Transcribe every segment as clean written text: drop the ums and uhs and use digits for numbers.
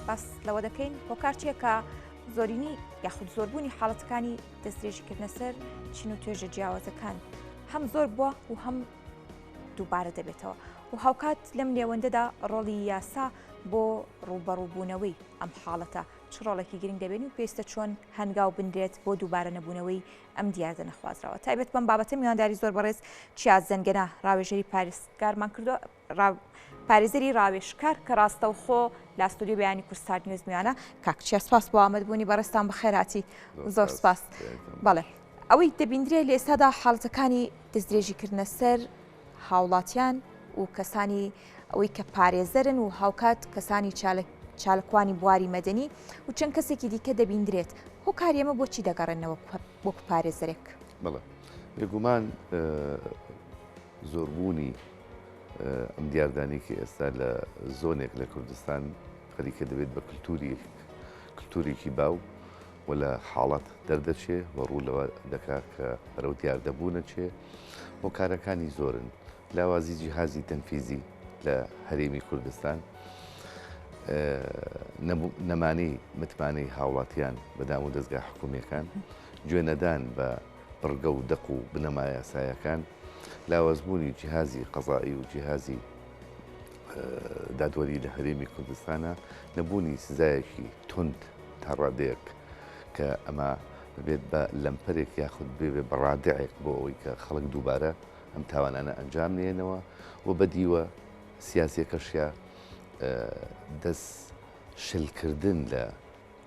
باس لەوە دەکەین هۆکارچیە کە زۆرینی یاخود زۆربوونی حاڵەتەکانی دەستدرێژیکردنە سەر چین و توێژە جیاوازەکان هەم زۆر بووە و هەم دووبارە دەبێتەوە و هاوکات لەم نێوەندەدا ڕۆڵی یاسا بۆ ڕوبەڕووبوونەوەی ئەم حاڵەتە چ ڕۆڵێکی گرنگ دەبێن و پێویستە چۆن هەنگاو بندرێت بۆ دووبارە نەبوونەوەی ئەم دیاردە نەخوازراوە تایبەت بەم بابەتە میوانداری زۆر بەڕێز چیاز زەنگەنە ڕاوێژەری پارێزگارمان کردو پارێزەری ڕاوێژکار کە ڕاستەوخۆ لە ئەستودیۆ بەیانی کوردستان نیوز میوانە کاک چیا سپاس بۆ ئامەدبوونی بەڕێستان بەخێراتی زۆر سپاس بەڵێ ئەوەی دەبیندرێت لە ئێستادا حاڵەتەکانی دەستدرێژیکردنە سەر هاوڵاتیان و کەسانی ئەوەی کە پارێزەرن و هاوکات کەسانی چالکوانی بواری مەدەنی و چەند کەسێکی دیکە دەبیندرێت هۆکاری ئێمە بۆچی دەگەڕێنەوە وەکو پارێزەرێک بەڵێ بێگومان زۆربوونی ئەم دیاردانێکی ئێستا لە زۆنێک لە کوردستان خەریکە دەبێت بە کللتورێکی باو و لە حاڵەت دەردەچێ و ڕوو لەوە دەکات کە بەرەو دیاردەبوونە چێ هۆکارەکانی زۆرن لاوازی جیهازی تەنفیزی لە هەرێمی کوردستان نەمانەی متمانەی هاوڵاتیان بەدام و دەستگا حکوومیەکان گوێنەدان بە بڕگە و دەق و بنەما یاسایەکان لاوازبوونی جیهازی قەزایی و جیهازی دادوەری لە هەرێمی کوردستانە نەبوونی سزایەکی تند تا ڕادەیەک کە ئەمە بێت بە لەمپەرێک یاخود بێ بەڕادعێک بۆ ئەوەی کە خەڵک دووبارە ئەم تاوانانە ئەنجام نێنەوە و بەدیوە سیاسێکەشیا دەست شلکردن لە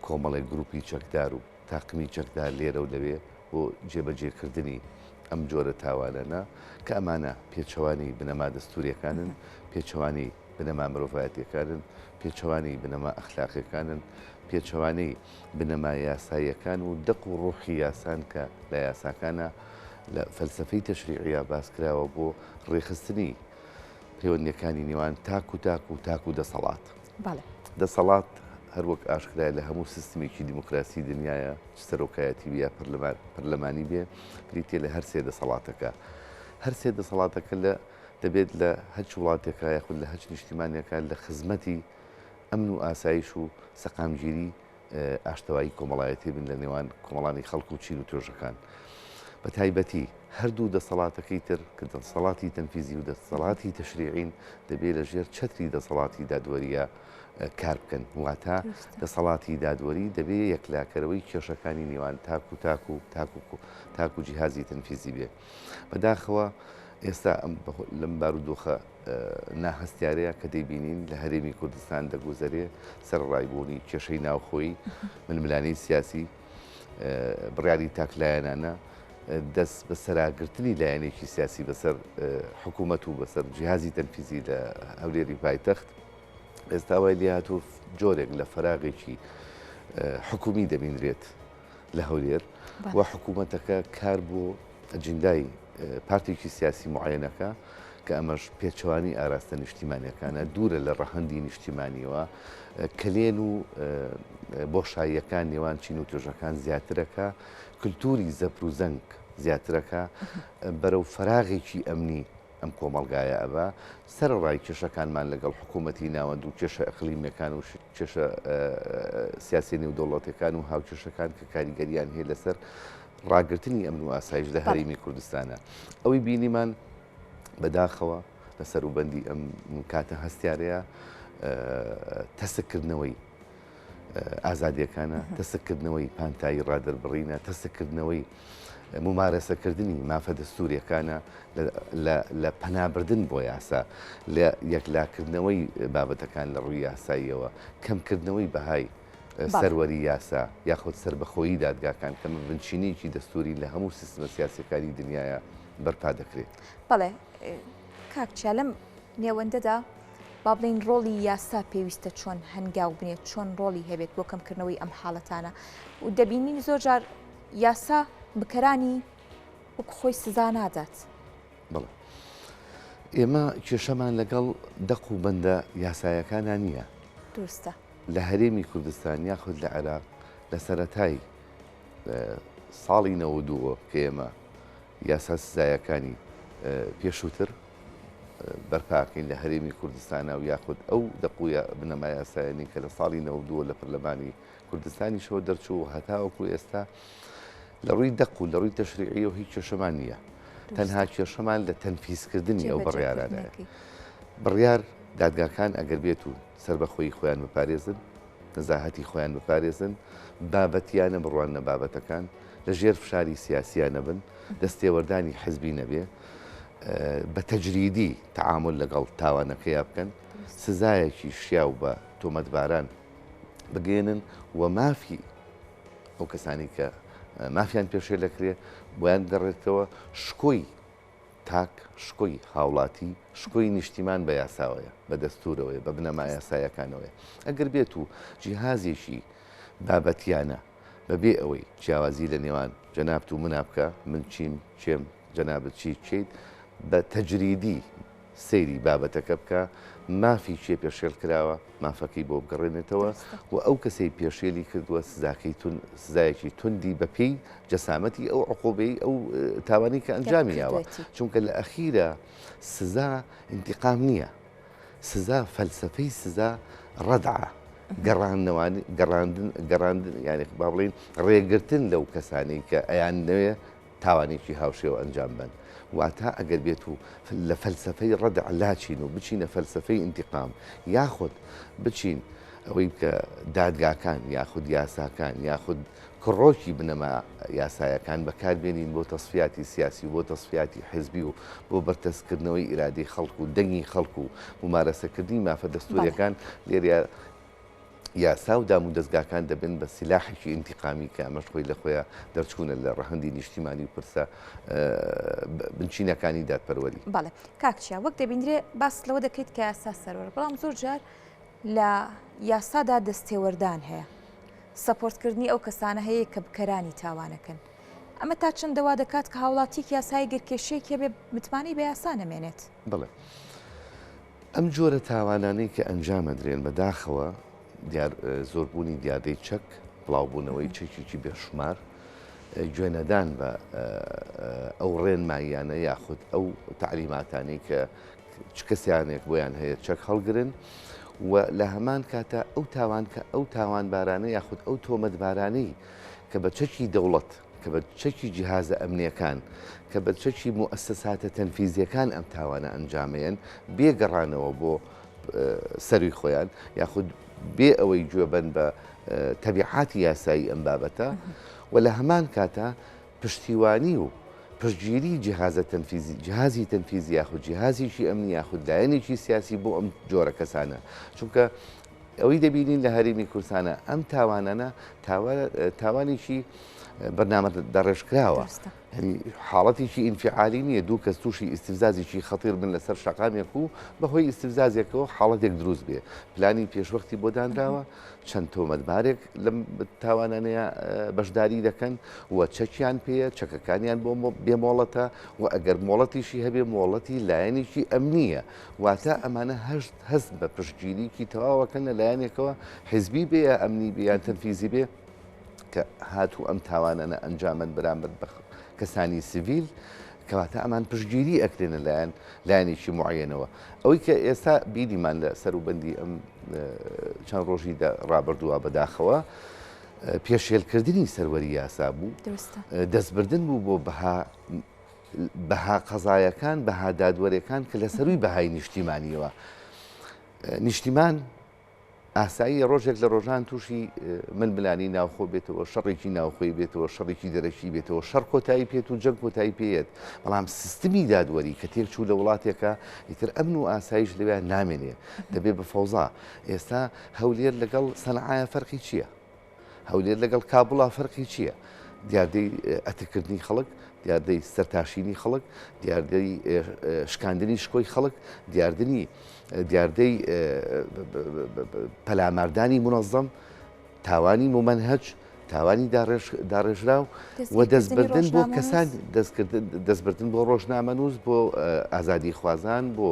کۆمەڵی گروپی چەکدار و تاقمی چەکدار لێرە و لەوێ بۆ جێبەجێکردنی ئەم جۆرە تاوانانە کە ئەمانە پێچەوانی بنەما دەستوریەکانن پێچەوانی بنەما مرۆڤایەتیەکانن پێچەوانی بنەما ئەخلاقیەکانن پێچەوانەی بنەما یاساییەکان و دەق و ڕۆحی یاسان کە لە یاساکانە لە فەلسفەی تەشریعیا باسکراوە بۆ ڕێخستنی پەیوەندیەکانی نێوان تاک و دەسەڵات دەسەڵات هەروەک ئاشکرای لە هەموو سیستمێکی دیموکراسی دنیاە سەرۆکایەتی بیا پەرلەمانی بێ پریتێ لە هەر سێ دەسەڵاتەکە هەر سێ دەسەڵاتەکە لە دەبێت لە هەچ وڵاتێکە یاخود لە هەچ نیشتیمانێکە لە خزمەتی ئەمن و ئاسایش و سەقامگیری ئاشتەوایی کۆمەڵایەتی بن لە نێوان کۆمەڵانی خەڵک و چین و توێژەکان بە تایبەتی هەردوو دەسەڵاتەکەی تر کە دەسەڵاتی تەنفیزی و دەسەڵاتی تەشریعین دەبێت لە ژێر چەتری دەسەڵاتی دادوەریە کار بکەن واتە دەسەڵاتی دادوەری دەبێت یەکلاکەرەوەی کێشەکانی نێوان تاک و جیهازی تەنفیزی بێ بەداخەوە ئێستا لەم بارودۆخە ناهەستیارەیە کە دەیبینین لە هەرێمی کوردستان دەگوزەرێ سەر ڕایبوونی کێشەی ناوخۆی ململانەی سیاسی بڕیاری تاکلایەنانە دەست بە سەراگرتنی لایەنێکی سیاسی بەسەر حکوومەت و بەسەر جیهازی تەنفیزی لە هەولێری پایتەخت ئێستا وای لێ هاتوو جۆرێک لە فەراغێکی حکومی دەبینرێت لە هەولێر و حکوومەتەکە کار بۆ ئەجندای پارتێکی سیاسی معەنەکە کە ئەمەش پێچەوانی ئاراستە نیشتیمانیەکانە دوورە لە ڕەهەندی نیشتیمانیەوە کلێن و بۆشاییەکان نێوان چین و توێژەکان زیاترەکە کللتوری زەپر و زەنگ زیاترەکە بەرەو فەراغێکی ئەمنی ئەم کۆمەلگایە ئەبە سەرڕای کێشەکانمان لەگەڵ حکوومەتی ناوەند و کێشە ئەقلیمەکان و کێشە سیاسی نێودەوڵەتەکان و هاوکێشەکان کە کاریگەریان هەیە لەسەر ڕاگررتنی ئەمن و ئاسایش لە هەرێمی کوردستانە ئەوەی بینیمان بەداخەوە لە سەروبەندی ئەم کاتە هەستیارەیە تەسەکردنەوەی ئازادیەکانە تەسەکردنەوەی پانتایی ڕادەربڕینە تەسەکردنەوەی ممارەسەکردنی مافە دەستوریەکانە لە پەنابردن بۆ یاسا لە یەکلاکردنەوەی بابەتەکان لە ڕووی یاساییەوە کەمکردنەوەی بەهای سەروەری یاسا یاخود سربەخۆیی دادگاکان کەمە بنچینەیەکی دەستوری لە هەموو سیستمە سیاسەکانی دنیاە بەرپا دەکرێت. بەڵێ کاکچیا لەم نێوەندەدا با بڵین ڕۆڵی یاسا پێویستە چۆن هەنگاو بنێت چۆن ڕۆڵی هەبێت بۆ کەمکردنەوەی ئەم حاڵەتانە و دەبینین زۆر جار یاسا بکەرانی وەک خۆی سزا نادات. بڵێ ئێمە کێشەمان لەگەڵ دەق و بەندە یاسایەکانان نییە. درستە. لە هەرێمی کوردستان یاخود لە عێراق لە سەرەتای ساڵی 92 کە ئێمە یاسا سزایەکانی پێشووتر بەرپاکەین لە هەرێمی کوردستانە و یاخود ئەو دەقویە بنەما یاسایانی کە لە ساڵی 92 لە پەرلەمانی کوردستانی شەوە دەرچوو هەتاوەکو ئێستا لە ڕووی دەق و لە ڕووی تەشریعی و هیچ کێشەمان نییە. تەنها کێشەمان لە تەنفیزکردنی ئەو بڕیارانەیە. بڕیار دادگاکان ئەگەر بێت و سەر بەخۆی خۆیان بپارێزن، نەزاهەتی خۆیان بپارێزن، بابەتیانە بڕوانە بابەتەکان لە ژێر فشاری سیاسیانە بن، دەستێوەردانی حزبی نەبێ، بە تەجریدی تەعامل لەگەڵ تاوانەکەیان بکەن، سزایەکی شیاو بە تۆمەتباران بگێنن و مافی ئەو کەسانی کە مافیان پێشێ لەکرێ بۆیان دەڕێتەوە شکۆی تاک، شکۆی هاوڵاتی، شکۆی نیشتیمان بە یاساوەیە، بە دەستورەوەی، بە بنەما یاسایەکانەوەی. ئەگەر بێت و جیهازێکی بابەتیانە بەبێ ئەوەی جیاوازی لە نێوان جەنابەت و منا بکە، من چیم چێم جەنابەت چی بچیت، بە تەجریدی سەیری بابەتەکە بکە، مافی چێ پێشێل کراوە، مافەکەی بۆ بگەڕێنێتەوە و ئەو کەسەی پێشێلی کردووە سزایەکی توندی بەپێی جەسامەتی ئەو عقوبەی ئەو تاوانی کە ئەنجامیاوە. چونکە لە ئەخیرە سزا ئینتیقام نییە، سزا فەلسەفەی سزا ڕەدعە، گەڕاندن یعنی با بڵێن ڕێگرتن لەو کەسانی کە ئەیان نەوێ تاوانێکی هاوشێوە ئەنجام بن. واتە ئەگەر بێت و لە فەلسەفەی ڕەدع لاچین و بچینە فەلسەفەی ئینتیقام، یاخود بچین ئەوەی کە دادگاکان یاخود یاساکان یاخود کڕۆکی بنەما یاسایەکان بەکاربێنین بۆ تەصفیاتی سیاسی و بۆ تەصفیاتی حزبی و بۆ بەرتەسکردنەوەی ئیرادەی خەڵک و دەنگی خەڵک و ممارەسەکردنی مافە دەستوریەکان لێرە یاسا و دام و دەستگاکان دەبن بە سیلاحێکی ئینتیقامی کە ئەمەش خۆی لە خۆیان دەرچوونە لە ڕەهەندی نیشتیمانی و پرسە بنچینەکانی دادپەروەری. بەڵێ کاکچیا وەک دەبینرێ باس لەوە دەکەیت کە یاسا سەرەوە، بەڵام زۆر جار لە یاسادا دەستێوەردان هەیە، سەپۆرتکردنی ئەو کەسانە هەیە کە بکەرانی تاوانەکەن. ئەمە تا چەندەوا دەکات کە هاوڵاتیک یاسای گەرکێشەیەکێ بێ متمانی بە یاسا نەمێنێت؟ بڵێ ئەم جۆرە تاوانانەی کە ئەنجامەدرێن بەداخەوە زۆربوونی دیادەی چەک، بڵاوبوونەوەی چەکێکی بێشمار، گوێنەدان بە ئەو ڕێنماییانە یاخود ئەو تعلیماتانەی کە چ کەسیانێک بۆیان هەیە چەک هەڵگرن و لە هەمان کاتە ئەو تاوانبارانە یاخود ئەو تۆمەتبارانەی کە بە چەکی دەوڵەت، کە بە چەکی جیهازە ئەمنیەکان، کە بە چەکی موئەسساتە تەنفیزیەکان ئەم تاوانە ئەنجامەیەن بێگەڕانەوە بۆ سەروی خۆیان یاخود بێ ئەوەی گوێبەن بە تەبیعاتی یاسایی ئەم بابەتە و لە هەمان کاتە پشتیوانی و پشتگیری جیهازی تەنفیزی یاخود جیهازیشی ئەمنی یاخود لایەنێکی سیاسی بۆ ئەم جۆرە کەسانە. چونکە ئەوەی دەبینین لە هەرێمی کوردستانە ئەم تاوانانە تاوانێکی بەرنامە دەڕێژکراوە، حاڵەتێکی ئینفعالی نییە، دوو کەس تووشی ئیستیفزازێکی خەتیر بن لەسەر شەقامێک و بەهۆی ئیستیفزازێکەوە حاڵەتێک دروست بێ، پلانی پێشوەختی بۆ دانراوە، چەند تۆمەتبارێک لەم تاوانانەیە بەشداری دەکەن و چەکیان پێیە، چەکەکانیان بۆ بێمۆڵەتە و ئەگەر مۆڵەتیشی هەبێ مۆڵەتی لایەنێکی ئەمنیە، واتە ئەمانە هەست بە پشتگیریکی تەواوەکەن لە لایەنێکەوە حیزبی بێ یا ئەمنی بێ یان تەنفیزی بێ کە هاتوو ئەم تاوانانە ئەنجامن بەرامبەر بە کەسانی سیڤیل، کەواتە ئەمان پشتگیری ئەکرێنە لایەنێکی معەنەوە. ئەوەی کە ئێستا بیریمان لە سەروبەندی ئەم چەند ڕۆژی ڕابردووە بەداخەوە پێشێلکردنی سەروەری یاسا بوو، دەستبردن بوو بۆ بەها قەزایەکان، بەها دادوەرەکان کە لە سەروی بەهای نیشتیمانیەوە. نیشتیمان ئاسایی ڕۆژێک لە ڕۆژان تووشی ململانی ناوخۆ بێتەوە، شەڕێکی ناوخۆی بێتەوە، شەڕێکی دەرەکی بێتەوە، شەڕ کۆتایی پێت و جەنگ کۆتایی پێیت، بەڵام سیستمی دادوەری کە تێک چوو لە وڵاتێکە ئیتر ئەمن و ئاسایش لەوێ نامێنێ، دەبێت بە فەوزا. ئێستا هەولێر لەگەڵ سەنعایە فەرقی چییە؟ هەولێر لەگەڵ کابڵا فەرقی چییە؟ دیاردەی ئەتەکردنی خەڵک، دیاردەی سەرتاشینی خەڵک، دیاردەی شکاندنی شکۆی خەڵک، دیاردەی پەلاماردانی منەظەم، تاوانی ممەنهەج، تاوانی داڕێژراو و دەستبردن بۆ کەسان، دەستبردن بۆ ڕۆژنامەنووس، بۆ ئازادی خوازان، بۆ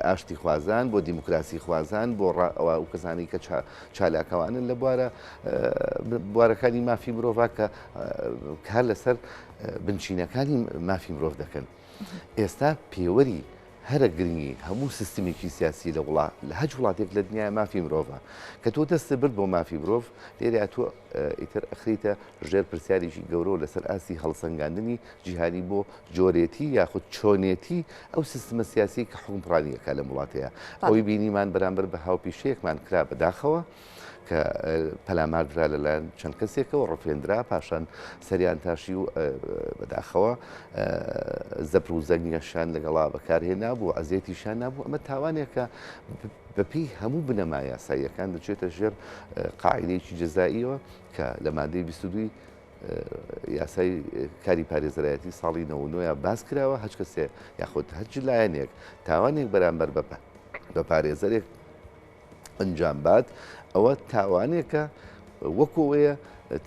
ئاشتی خوازان، بۆ دیموکراسی خوازان، بۆ ئەو کەسانی کە چالاکەوانن لە بوارەکانی مافی مرۆڤ کە کار لەسەر بنچینەکانی مافی مرۆڤ دەکەن. ئێستا پێوەری هەرە گرنگی هەموو سیستمێکی سیاسی لە هەج وڵاتێک لە دنیا مافی مرۆڤە کە تۆ دەستە برد بۆ مافی مرۆڤ لێرە تۆ ئیتر ئەخریتە ژێر پرسیارێکی گەورە لەسەر ئاسی هەڵسەنگاندنی جیهانی بۆ جۆرێتی یاخود چۆنێتی ئەو سیستمە سیاسی کە حکومڕانیەکە لە وڵاتەیە ئەوەی بینیمان بەرامبەر بە هاوپیشەیەکمان کرا بەداخەوە کە پەلاماردرا لەلایەن چەند کەسێکەوە ڕفێنرا پاشان سەریان تاشی و بەداخەوە زەبر و زەنگیشان لەگەڵا بەکارهێنا بوو ئەزیێتیشان نبوو ئەمە تاوانێکە بەپی هەموو بنەما یاساییەکان دەچێتە ژێر قاعیدەیەکی جەزائیەوە کە لە مادەی 22 یاسای کاری پارێزەرایەتی ساڵی 99 باس کراوە هەچ کەسێ یاخود هەچ لایەنێک تاوانێک بەرامبەر بە پارێزەرێک ئەنجام بات ئەوە تاوانێکە وەکوەیە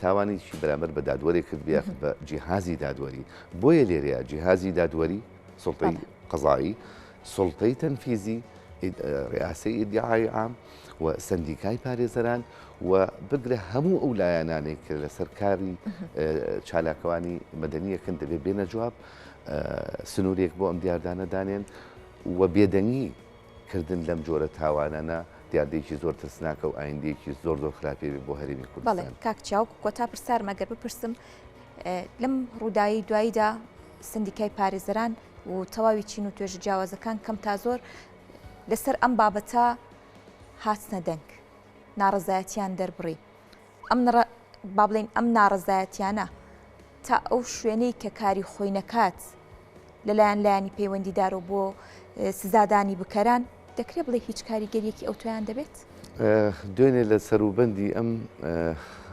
تاوانێکی بەرامبەر بە دادوەری کرد بە جیهازی دادوەری بۆیە لێرەیە جیهازی دادوەری سڵتەی قەزایی سڵتەی تەنفیزی ڕیاسی ئیدعای عام و سندیکای پارێزەران و بگرە هەموو ئەو لایەنانەی کە لەسەر کاری چالاکەوانی مەدەنیەکەن دەبێت بێنە جواب سنوورێک بۆ ئەم دیاردانە دانێن و بێدەنگی کردن لەم جۆرە تاوانانە دیاردەیەکی زۆر ترسناکە و ئایندەیەکی زۆر خراپێ بۆ هەرێمی کوردستان. بەڵێ کاک چاوک کۆتا پرسارمەگەر بپرسم لەم ڕووداوی دواییدا سندیکای پارێزەران و تەواوی چین و توێژە جیاوازەکان کەم تا زۆر لەسەر ئەم بابەتە هاتنە دەنگ ناڕەزایەتیان دەربڕی با بڵێن ئەم ناڕەزایەتیانە تا ئەو شوێنەی کە کاری خۆی نەکات لەلایەن لایانی پەیوەندیدارە بۆ سزادانی بکەران دەکرێت بڵێ هیچ کاریگەریەکی ئەو تۆیان دەبێت؟ دوێنێ لە سەروبەندی ئەم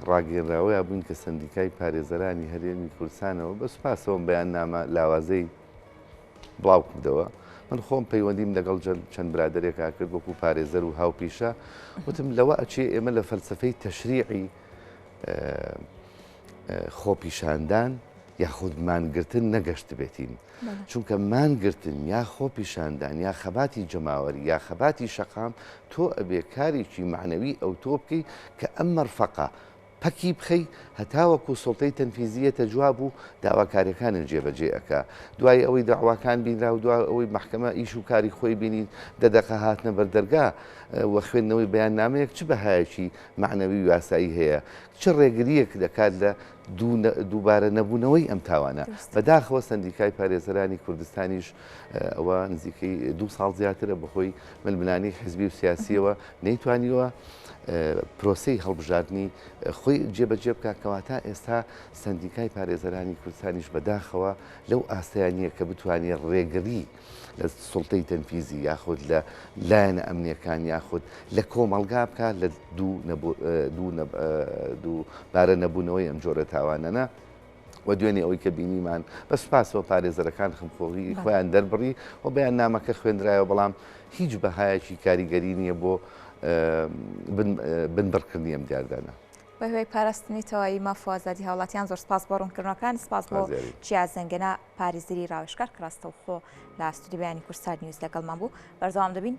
ڕاگەێنراوەیە بووین کە سندیکای پارێزەرانی هەرێمی کوردستانەوە بە سوپاسەوە بەیان نامە لاوازەی بڵاو کردەوە من خۆم پەیوەندیم لەگەڵ چەند برادێکا کرد وەکو پارێزەر و هاوپیشە وتم لەوە ئەچێ ئێمە لە فەلسفەی تەشریعی خۆپیشاندان یاخود مانگرتن نەگەشت بێتین چونکە مانگرتن یا خۆپیشاندان یا خەباتی جەماوەری یا خەباتی شەقام تۆ ئەبێ کارێکی معنەوی ئەو تۆ بکەی کە ئەم مەرفەقە پەکی بخەی هەتاوەکو سڵتەی تەنفیزیەتە جواب و داواکاریەکانت جێبەجێ ئەکا دوای ئەوەی داواکان بینرا و دوای ئەوەی محکەمە ئیش و کاری خۆی بینی دەدەقە هاتنە بەردەرگا و خوێندنەوەی بەیان نامەیەک چ بەهایەکی معنەوی و یاسایی هەیە چ ڕێگریەک دەکات لە دووبارە نەبوونەوەی ئەم تاوانە بەداخەوە سندیکای پارێزەرانی کوردستانیش ئەوە نزیکەی 2 ساڵ زیاترە بەخۆی ململانی حزبی و سیاسیەوە نەیتوانیوە پرۆسەی هەڵبژاردننی خۆی جێبەجێ بکە کەواتە ئێستا سندیکای پارێزەرانی کوردستانیش بەداخەوە لەو ئاستەیانیە کە بتوانێت ڕێگری لە سڵتەی تەنفیزی یاخود لە لایەنە ئەمنیەکان یاخود لە کۆمەڵگا بکە لە دووبارە نەبوونەوەی ئەم جۆرە تاوانەنە و دوێنێ ئەوەی کە بینیمان بە سوپاسەوە پارێزەرەکان خەمخۆڵی خۆیان دەربڕی و بەیان نامەکە خوێندرایەوە بەڵام هیچ بەهایەکی کاریگەری نییە بۆ بنبڕکردنی ئەم دیاردانە. بە هۆی پاراستنی تەواوی مافوازادی هاوڵاتیان زۆر سپاس بۆ ڕوونکردنەکان سپاس بۆ چیا زەنگەنە پارێزەری ڕاوێژکار کڕاستەوخۆ لە ئاستودیۆ بەیانی کورسان نیوز لەگەڵمان بوو بەردەوام دەبین